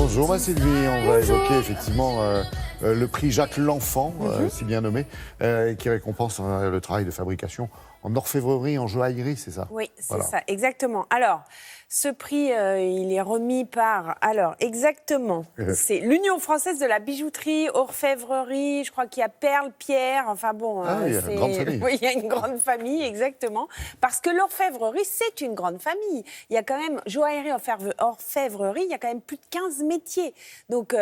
Bonjour ma Sylvie, on va évoquer effectivement le prix Jacques L'Enfant, si bien nommé, qui récompense le travail de fabrication en orfèvrerie, en joaillerie, c'est ça? Oui, c'est ça, exactement. Alors, ce prix, il est remis par, exactement, c'est l'Union française de la bijouterie, orfèvrerie, je crois qu'il y a Perle, Pierre, enfin bon... il y a une grande famille. Oui, il y a une grande famille, exactement. Parce que l'orfèvrerie, c'est une grande famille. Il y a quand même, joaillerie, orfèvrerie, il y a quand même plus de 15 métiers. Donc,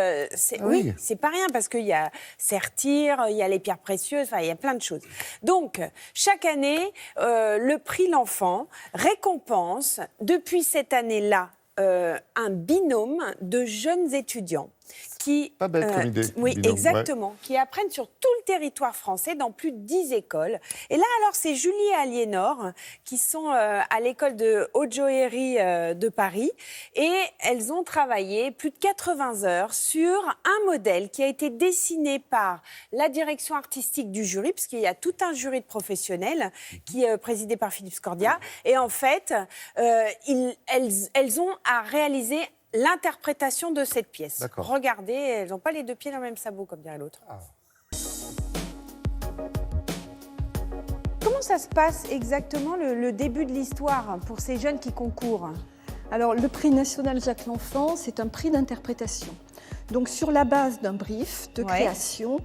oui, c'est pas rien, parce qu'il y a sertir, il y a les pierres précieuses, enfin, il y a plein de choses. Donc, chaque année, le prix L'Enfant récompense, depuis cette année-là, un binôme de jeunes étudiants qui... Pas bête comme idée. Oui, binôme, exactement. Qui apprennent sur tout le territoire français dans plus de 10 écoles. Et là, alors, c'est Julie et Aliénor qui sont à l'école de haute joaillerie de Paris. Et elles ont travaillé plus de 80 heures sur un modèle qui a été dessiné par la direction artistique du jury, puisqu'il y a tout un jury de professionnels qui est présidé par Philippe Scordia. Et en fait, elles ont à réaliser l'interprétation de cette pièce. Regardez, elles n'ont pas les deux pieds dans le même sabot, comme dirait l'autre. Comment ça se passe exactement, le début de l'histoire, pour ces jeunes qui concourent? Alors, le prix national Jacques L'Enfant, c'est un prix d'interprétation. Donc, sur la base d'un brief de création...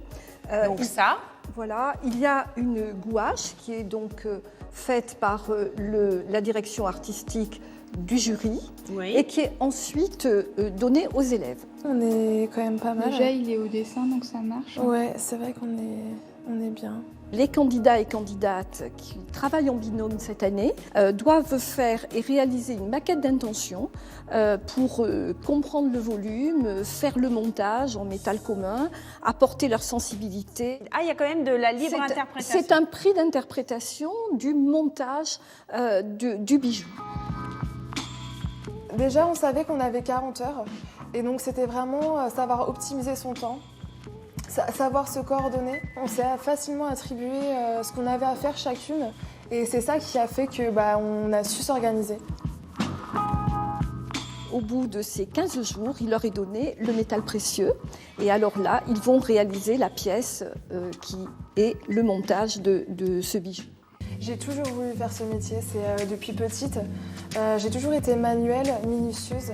donc ça voilà, il y a une gouache qui est donc faite par la direction artistique du jury et qui est ensuite donnée aux élèves. On est quand même pas mal. Déjà, il est au dessin, donc ça marche. Ouais, c'est vrai qu'on est bien. Les candidats et candidates qui travaillent en binôme cette année doivent faire et réaliser une maquette d'intention pour comprendre le volume, faire le montage en métal commun, apporter leur sensibilité. Ah, il y a quand même de la libre interprétation. C'est un prix d'interprétation du montage du bijou. Déjà, on savait qu'on avait 40 heures et donc c'était vraiment savoir optimiser son temps. Savoir se coordonner, on s'est facilement attribué ce qu'on avait à faire chacune et c'est ça qui a fait que on a su s'organiser. Au bout de ces 15 jours, il leur est donné le métal précieux et alors là, ils vont réaliser la pièce qui est le montage de ce bijou. J'ai toujours voulu faire ce métier, c'est depuis petite. J'ai toujours été manuelle, minutieuse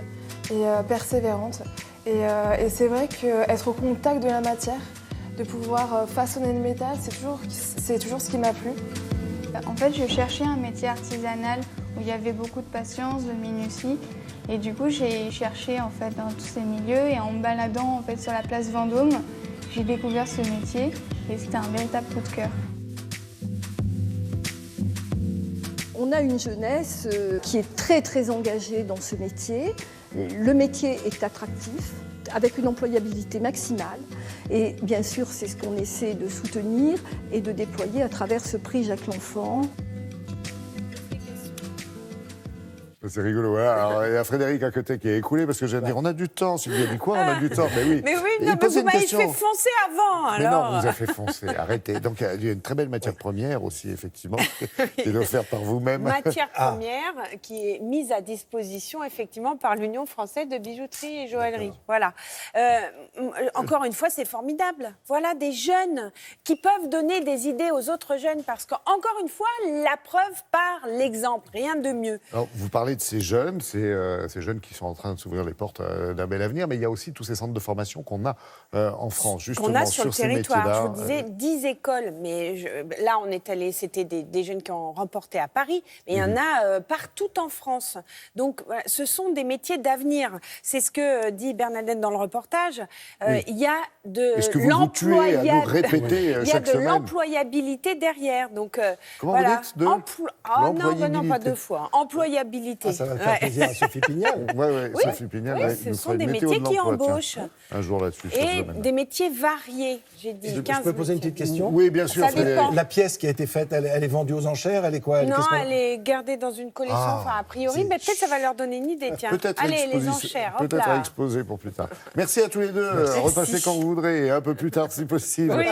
et persévérante. Et c'est vrai qu'être au contact de la matière, de pouvoir façonner le métal, c'est toujours ce qui m'a plu. En fait, je cherchais un métier artisanal où il y avait beaucoup de patience, de minutie. Et du coup, j'ai cherché en fait, dans tous ces milieux et en me baladant en fait, sur la place Vendôme, j'ai découvert ce métier et c'était un véritable coup de cœur. On a une jeunesse qui est très très engagée dans ce métier. Le métier est attractif, avec une employabilité maximale. Et bien sûr, c'est ce qu'on essaie de soutenir et de déployer à travers ce prix Jacques L'Enfant. C'est rigolo. Alors, il y a Frédéric à côté qui est écoulé parce que je viens de dire on a du temps. Sylvie a dit quoi? On a du temps. Mais oui. Mais oui, non, mais vous m'avez fait foncer avant. Mais alors. non, on vous a fait foncer. Arrêtez. Donc il y a une très belle matière première aussi, effectivement, qui est offerte par vous-même. Matière première qui est mise à disposition, effectivement, par l'Union française de bijouterie et joaillerie. Voilà. Encore une fois, c'est formidable. Voilà des jeunes qui peuvent donner des idées aux autres jeunes parce qu'encore une fois, la preuve par l'exemple. Rien de mieux. Alors, vous parlez de ces jeunes qui sont en train de s'ouvrir les portes d'un bel avenir, mais il y a aussi tous ces centres de formation qu'on a en France, justement, qu'on a sur le ces métiers-là. territoire. Je vous disais 10 écoles, mais là, on est allé, c'était des jeunes qui ont remporté à Paris, mais il y en a partout en France. Donc, voilà, ce sont des métiers d'avenir. C'est ce que dit Bernadette dans le reportage. Il y a de l'employabilité. Il y a de l'employabilité derrière. Donc, comment voilà. vous dites Non, pas deux fois. Employabilité. Ah, ça va faire plaisir à Sophie Pignal. Oui, Sophie Pignal, ce sont des métiers qui embauchent. Un jour là-dessus. Et des métiers variés, j'ai dit. Je peux poser une petite question? Oui, bien sûr. La pièce qui a été faite, elle est vendue aux enchères? Elle est quoi? Non, elle est gardée dans une collection, a priori, mais peut-être ça va leur donner une idée, tiens. Allez, les enchères, hop peut-être là. à exposer pour plus tard. Merci à tous les deux. Repassez quand vous voudrez, et un peu plus tard si possible. Oui.